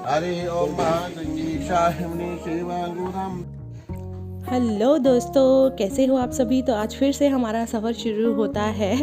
हरि ओम महागंगीशाहिनी शिवांगुरम। Hello दोस्तों, कैसे हो आप सभी। तो आज फिर से हमारा सफ़र शुरू होता है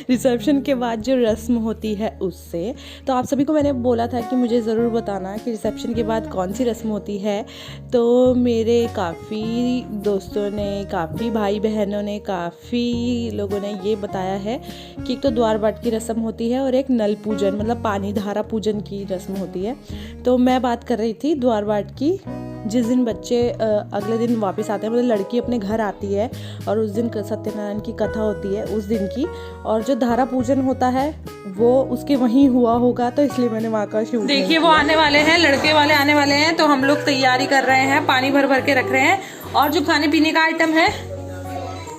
रिसेप्शन के बाद जो रस्म होती है उससे। तो आप सभी को मैंने बोला था कि मुझे ज़रूर बताना कि रिसेप्शन के बाद कौन सी रस्म होती है। तो मेरे काफ़ी दोस्तों ने, काफ़ी भाई बहनों ने, काफ़ी लोगों ने ये बताया है कि एक तो द्वार बाट की रस्म होती है और एक नल पूजन मतलब पानी धारा पूजन की रस्म होती है। तो मैं बात कर रही थी द्वार बाट की। जिस दिन बच्चे अगले दिन वापस आते हैं, मतलब लड़की अपने घर आती है और उस दिन सत्यनारायण की कथा होती है उस दिन की, और जो धारा पूजन होता है वो उसके वहीं हुआ होगा, तो इसलिए मैंने वहाँ का शूट। देखिए वो आने वाले हैं, लड़के वाले आने वाले हैं, तो हम लोग तैयारी कर रहे हैं, पानी भर भर के रख रहे हैं। और जो खाने पीने का आइटम है,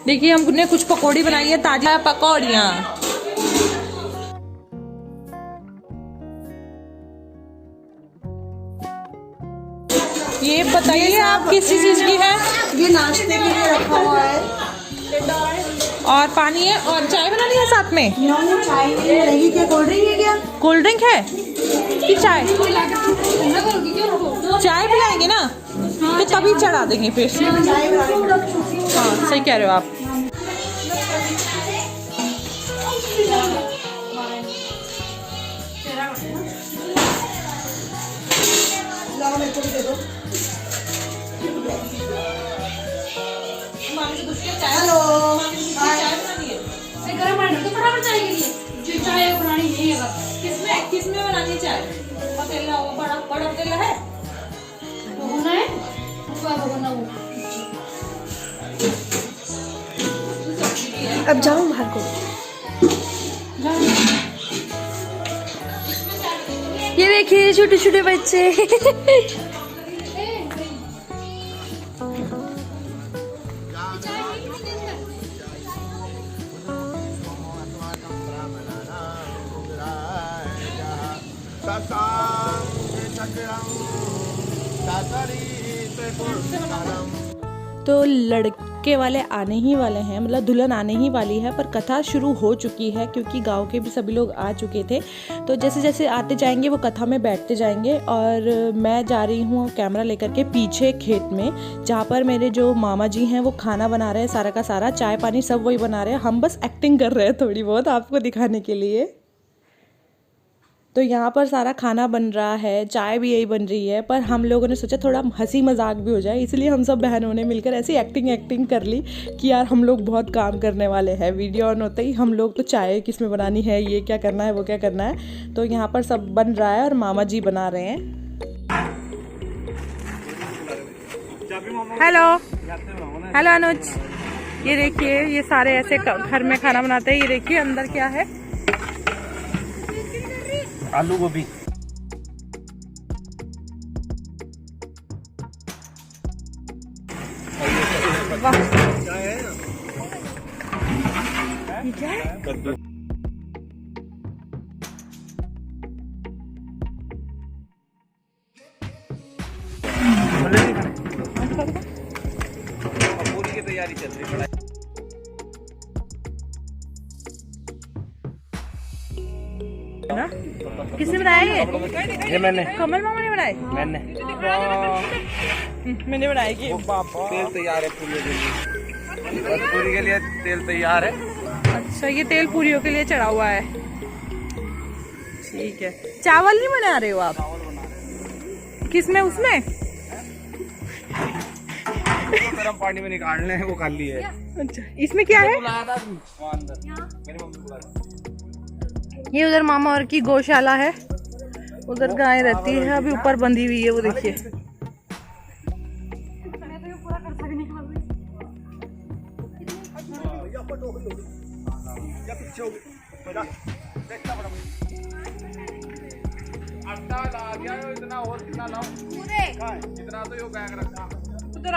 देखिए हमने कुछ पकौड़ी बनाई है, ताजा पकौड़ियाँ। ये बताइए आप किस चीज की है? ये नाश्ते के लिए रखा हुआ है और पानी है और चाय बनानी है साथ में। चाय रहेगी क्या? कोल्ड ड्रिंक है क्या? कोल्ड ड्रिंक है कि चाय? चाय पिलाएंगे ना, तो तभी चढ़ा देंगे फिर। हाँ सही कह रहे हो आप। हेलो, गरम पानी तो फटाफट चाय के लिए जो चाय बनानी नहीं है। किसमें बनानी है चाय? पतीला, वो बड़ा बड़ा पतीला है वो होना है उसका होना वो। अब जाओ बाहर को। ये देखिए छोटे छोटे बच्चे तो लड़के वाले आने ही वाले हैं, मतलब दुल्हन आने ही वाली है, पर कथा शुरू हो चुकी है क्योंकि गांव के भी सभी लोग आ चुके थे। तो जैसे जैसे आते जाएंगे वो कथा में बैठते जाएंगे, और मैं जा रही हूँ कैमरा लेकर के पीछे खेत में, जहाँ पर मेरे जो मामा जी हैं वो खाना बना रहे हैं, सारा का सारा चाय पानी सब वही बना रहे हैं। हम बस एक्टिंग कर रहे हैं थोड़ी बहुत आपको दिखाने के लिए। तो यहाँ पर सारा खाना बन रहा है, चाय भी यही बन रही है, पर हम लोगों ने सोचा थोड़ा हंसी मजाक भी हो जाए, इसलिए हम सब बहनों ने मिलकर ऐसी एक्टिंग कर ली कि यार हम लोग बहुत काम करने वाले हैं। वीडियो ऑन होते ही हम लोग तो चाय किस में बनानी है, ये क्या करना है, वो क्या करना है। तो यहाँ पर सब बन रहा है और मामा जी बना रहे हैं। हेलो हेलो अनुज, ये देखिए ये सारे ऐसे घर में खाना बनाते हैं। ये देखिए अंदर क्या है, आलू गोभी। वाह ये क्या है? पूरी की तैयारी चल रही है। ना किसने बनाया ये मैंने, कमल मामा ने बनाए। मैंने बनाई कि तेल तैयार है पूरी के लिए, बस पूरी के लिए तेल तैयार है। अच्छा ये तेल पूरियों के लिए चढ़ा हुआ है, ठीक है। चावल नहीं बना रहे हो आप? किसमें? उसमें गरम पानी में निकालने हैं, वो कर ली है। अच्छा इसमें क्या है? मेरी मम्मी बुला रही। ये उधर मामा और की गौशाला है, उधर गाय रहती है, अभी ऊपर बंधी हुई है वो देखिए। इतना और कितना लाओ, इतना तो यो बैग रखा उधर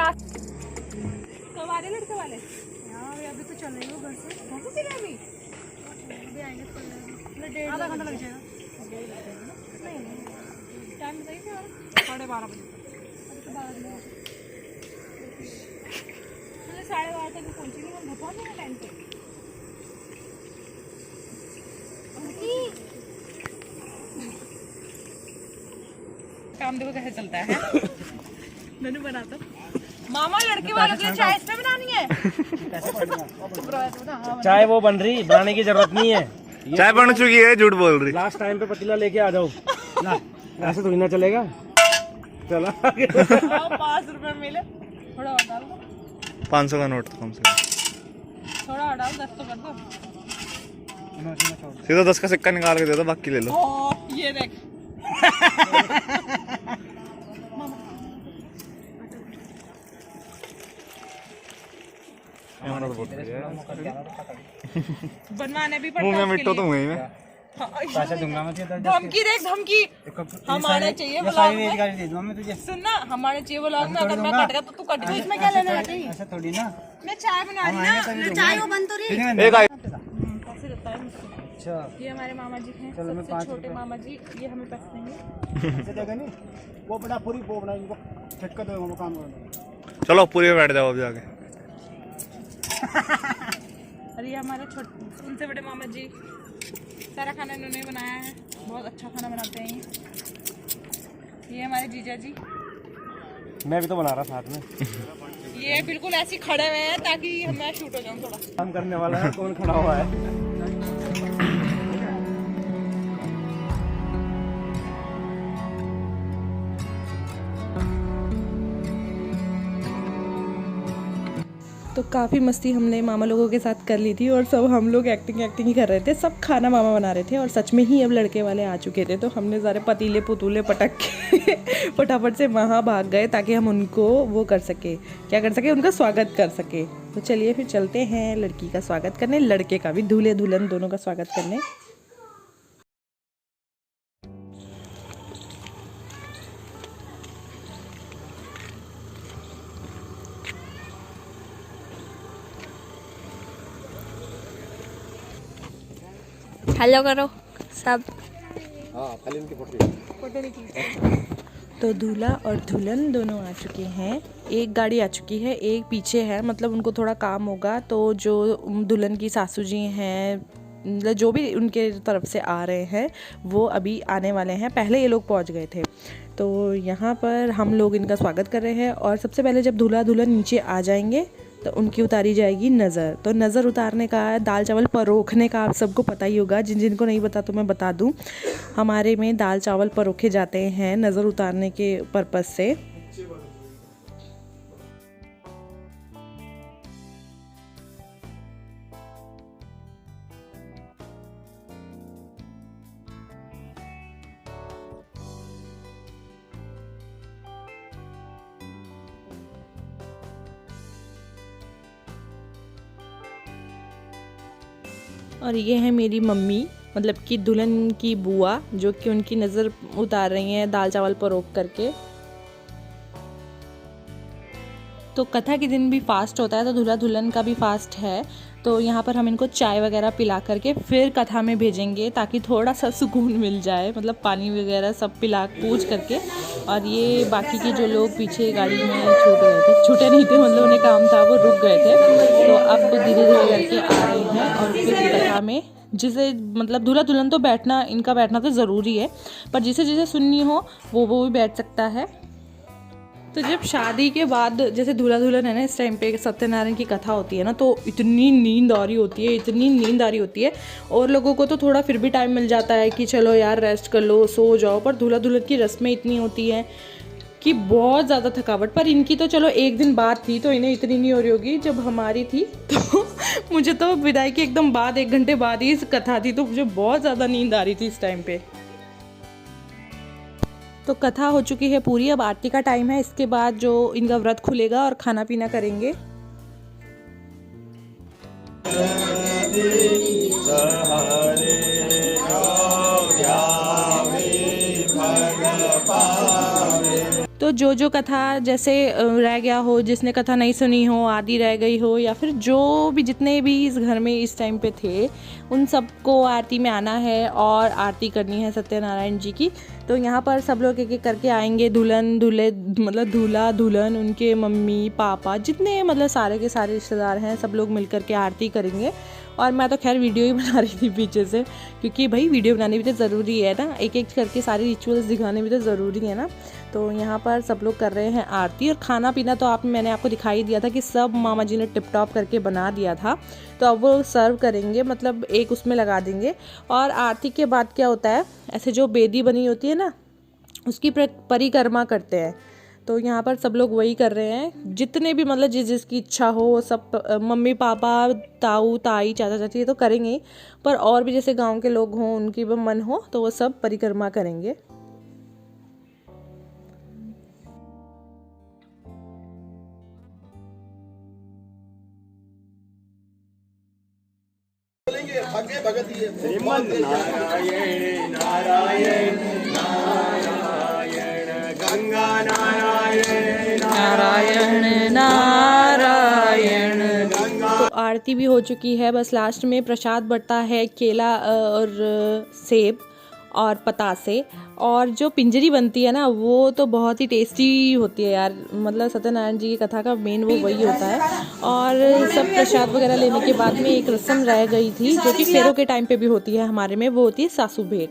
कब आ रहे लड़के वाले? अभी तो चल रही हो घर से चले अभी आएंगे आधा घंटा लग जाएगा। नहीं टाइम बताइए क्या? 12:30 बजे। 12:30 तक पहुंचेंगे हम, भोपाल में टाइम पे। काम देखो कैसे चलता है। मैंने बनाता मामा लड़के वालों के लिए चाय इसमें बनानी है। चाय वो बन रही, बनाने की जरूरत नहीं है। चाय बन चुकी है, झूठ बोल रही। लास्ट टाइम पे पतीला लेके आ जाओ। ऐसे थोड़ी ना चलेगा। चला 5 रुपए मिले, थोड़ा और डाल दो। 500 का नोट कम से कम। थोड़ा और डाल, 10 तो कर दो। सीधा 10 का सिक्का निकाल के दे दो, बाकी ले लो। ये देख बनवाने भी पड़ता है। मुंह में मिट्टो तो हुए मैं। पैसे दूंगा मैं तुझे। धमकी देख धमकी। हमारे चाहिए व्लॉग में। दे दूंगा मैं तुझे। सुन ना, हमारे चाहिए व्लॉग में। अगर मैं कट गया तो तू कट गई, इसमें क्या लेना है? ऐसा थोड़ी ना। मैं चाय बना रही ना, चाय वो बन तो रही। एक आई पैसे देता है मुझसे। अच्छा ये हमारे मामा जी हैं, चलो मैं सबसे 5 छोटे मामा जी। ये हमें पैसे देंगे। ऐसे देगा नहीं। वो बड़ा पूरी वो बना इनको चेक कर दो, वो काम करना। चलो पूरी में बैठ जाओ अब जाके। और ये हमारे छोटे उनसे बड़े मामा जी, सारा खाना इन्होंने बनाया है। बहुत अच्छा खाना बनाते हैं ये हमारे जीजा जी। मैं भी तो बना रहा साथ में। ये बिल्कुल ऐसे ही खड़े हुए हैं ताकि मैं शूट हो जाऊँ थोड़ा। काम करने वाला है, कौन खड़ा हुआ है? तो काफ़ी मस्ती हमने मामा लोगों के साथ कर ली थी और सब हम लोग एक्टिंग ही कर रहे थे। सब खाना मामा बना रहे थे और सच में ही अब लड़के वाले आ चुके थे। तो हमने सारे पतीले पुतूले पटक के फटाफट से वहाँ भाग गए ताकि हम उनको वो कर सके, क्या कर सके, उनका स्वागत कर सके। तो चलिए फिर चलते हैं लड़की का स्वागत करने, लड़के का भी, दूल्हे दुल्हन दोनों का स्वागत करने। हेलो करो सब। तो दूल्हा और दुल्हन दोनों आ चुके हैं। एक गाड़ी आ चुकी है, एक पीछे है, मतलब उनको थोड़ा काम होगा। तो जो दुल्हन की सासू जी हैं, जो भी उनके तरफ से आ रहे हैं, वो अभी आने वाले हैं। पहले ये लोग पहुंच गए थे। तो यहाँ पर हम लोग इनका स्वागत कर रहे हैं। और सबसे पहले जब दूल्हा दुल्हन नीचे आ जाएंगे तो उनकी उतारी जाएगी नज़र। तो नज़र उतारने का, दाल चावल परोखने का आप सबको पता ही होगा। जिनको नहीं पता तो मैं बता दूं, हमारे में दाल चावल परोखे जाते हैं नज़र उतारने के पर्पज़ से। और ये है मेरी मम्मी, मतलब कि दुल्हन की बुआ, जो कि उनकी नज़र उतार रही हैं दाल चावल परोख करके। तो कथा के दिन भी फास्ट होता है, तो दूल्हा दुल्हन का भी फास्ट है। तो यहाँ पर हम इनको चाय वगैरह पिला करके फिर कथा में भेजेंगे ताकि थोड़ा सा सुकून मिल जाए, मतलब पानी वगैरह सब पिला पूछ करके। और ये बाकी के जो लोग पीछे गाड़ी में छूटे नहीं थे, मतलब उन्हें काम था, वो रुक गए थे। तो अब धीरे धीरे करके आ रहे हैं और फिर कथा में, जिसे मतलब दूल्हा दुल्हन तो बैठना, इनका बैठना तो ज़रूरी है, पर जिसे जिसे सुननी हो वो भी बैठ सकता है। तो जब शादी के बाद जैसे दूल्हा दुल्हन है ना, इस टाइम पे सत्यनारायण की कथा होती है ना, तो इतनी नींद आ रही होती है, और लोगों को तो थोड़ा फिर भी टाइम मिल जाता है कि चलो यार रेस्ट कर लो, सो जाओ। पर दूल्हा दुल्हन की रस्में इतनी होती हैं कि बहुत ज़्यादा थकावट। पर इनकी तो चलो एक दिन बाद थी तो इन्हें इतनी नहीं हो रही होगी। जब हमारी थी तो मुझे तो विदाई के एकदम बाद 1 घंटे बाद ही कथा थी, तो मुझे बहुत ज़्यादा नींद आ रही थी इस टाइम पे। तो कथा हो चुकी है पूरी, अब आरती का टाइम है। इसके बाद जो इनका व्रत खुलेगा और खाना पीना करेंगे। तो जो कथा जैसे रह गया हो, जिसने कथा नहीं सुनी हो, आधी रह गई हो, या फिर जो भी जितने भी इस घर में इस टाइम पे थे, उन सबको आरती में आना है और आरती करनी है सत्यनारायण जी की। तो यहाँ पर सब लोग एक एक करके आएंगे, दुल्हन दूल्हे, मतलब दूल्हा दुल्हन, उनके मम्मी पापा, जितने मतलब सारे के सारे रिश्तेदार हैं, सब लोग मिल करके आरती करेंगे। और मैं तो खैर वीडियो ही बना रही थी पीछे से, क्योंकि भाई वीडियो बनानी भी तो ज़रूरी है ना, एक एक करके सारे रिचुअल्स दिखाने भी तो ज़रूरी है ना। तो यहाँ पर सब लोग कर रहे हैं आरती, और खाना पीना तो मैंने आपको दिखाई दिया था कि सब मामा जी ने टिप टॉप करके बना दिया था। तो अब वो सर्व करेंगे, मतलब एक उसमें लगा देंगे। और आरती के बाद क्या होता है, ऐसे जो बेदी बनी होती है ना, उसकी परिक्रमा करते हैं। तो यहाँ पर सब लोग वही कर रहे हैं, जितने भी मतलब जिसकी इच्छा हो, सब मम्मी पापा ताऊ ताई चाचा चाची ये तो करेंगे ही, पर और भी जैसे गांव के लोग हों, उनकी भी मन हो तो वो सब परिक्रमा करेंगे। नारायण नारायण नारायण गंगा नारायण नारायण नारायण। तो आरती भी हो चुकी है, बस लास्ट में प्रसाद बंटता है, केला और सेब और पतासे, और जो पिंजरी बनती है ना वो तो बहुत ही टेस्टी होती है यार। मतलब सत्यनारायण जी की कथा का मेन वो वही होता है। और सब प्रसाद वगैरह लेने के बाद में एक रस्म रह गई थी, जो कि फेरों के टाइम पे भी होती है हमारे में, वो होती है सासू भेंट।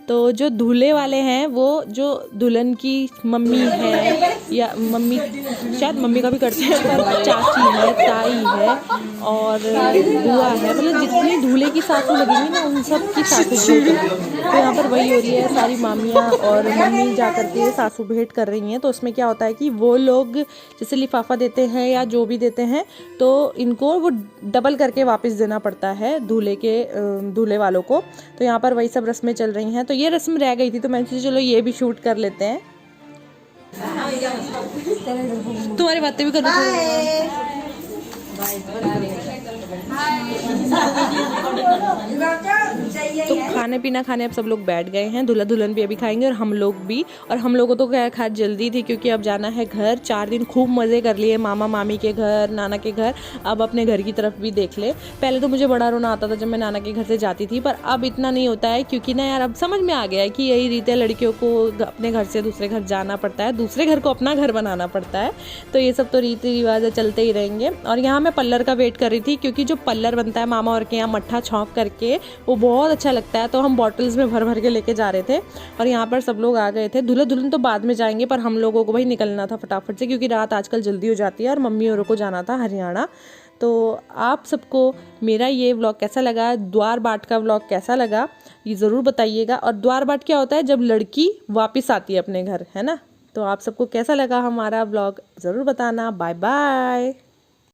तो जो दूल्हे वाले हैं वो जो दुल्हन की मम्मी है, या मम्मी शायद मम्मी का भी करते हैं, पर चाची है, ताई है और बुआ है, मतलब जितनी दूल्हे की सासू लगेंगी ना उन सब की सासू भेंट होगी। तो यहाँ पर वही हो रही है, सारी मामियाँ और मम्मी जा करके सासू भेंट कर रही हैं। तो उसमें क्या होता है कि वो लोग जैसे लिफाफा देते हैं या जो भी देते हैं, तो इनको वो डबल करके वापस देना पड़ता है दूल्हे वालों को। तो यहाँ पर वही सब रस्में चल रही हैं। तो ये रस्म रह गई थी, तो मैंने सोचा चलो ये भी शूट कर लेते हैं। तुम्हारी बातें भी करना तो खाने पीना खाने अब सब लोग बैठ गए हैं, दूल्हा दुल्हन भी अभी खाएंगे और हम लोग भी। और हम लोगों को क्या खैर जल्दी थी, क्योंकि अब जाना है घर। 4 दिन खूब मज़े कर लिए, मामा मामी के घर, नाना के घर, अब अपने घर की तरफ भी देख ले। पहले तो मुझे बड़ा रोना आता था जब मैं नाना के घर से जाती थी, पर अब इतना नहीं होता है, क्योंकि ना यार अब समझ में आ गया है कि यही रीत है, लड़कियों को अपने घर से दूसरे घर जाना पड़ता है, दूसरे घर को अपना घर बनाना पड़ता है। तो ये सब तो रीति रिवाज चलते ही रहेंगे। और यहाँ मैं पल्लर का वेट कर रही थी, क्योंकि जो पल्लर बनता है मामा और के यहाँ मट्ठा छौंक करके, वो बहुत अच्छा लगता है। तो हम बॉटल्स में भर भर के लेके जा रहे थे, और यहाँ पर सब लोग आ गए थे। दूल्हा दुल्हन तो बाद में जाएंगे, पर हम लोगों को भाई निकलना था फटाफट से, क्योंकि रात आजकल जल्दी हो जाती है और मम्मी औरों को जाना था हरियाणा। तो आप सबको मेरा ये व्लॉग कैसा लगा, द्वार बाट का व्लॉग कैसा लगा, ये ज़रूर बताइएगा। और द्वार बाट क्या होता है, जब लड़की वापस आती है अपने घर, है ना। तो आप सबको कैसा लगा हमारा व्लॉग ज़रूर बताना। Bye bye.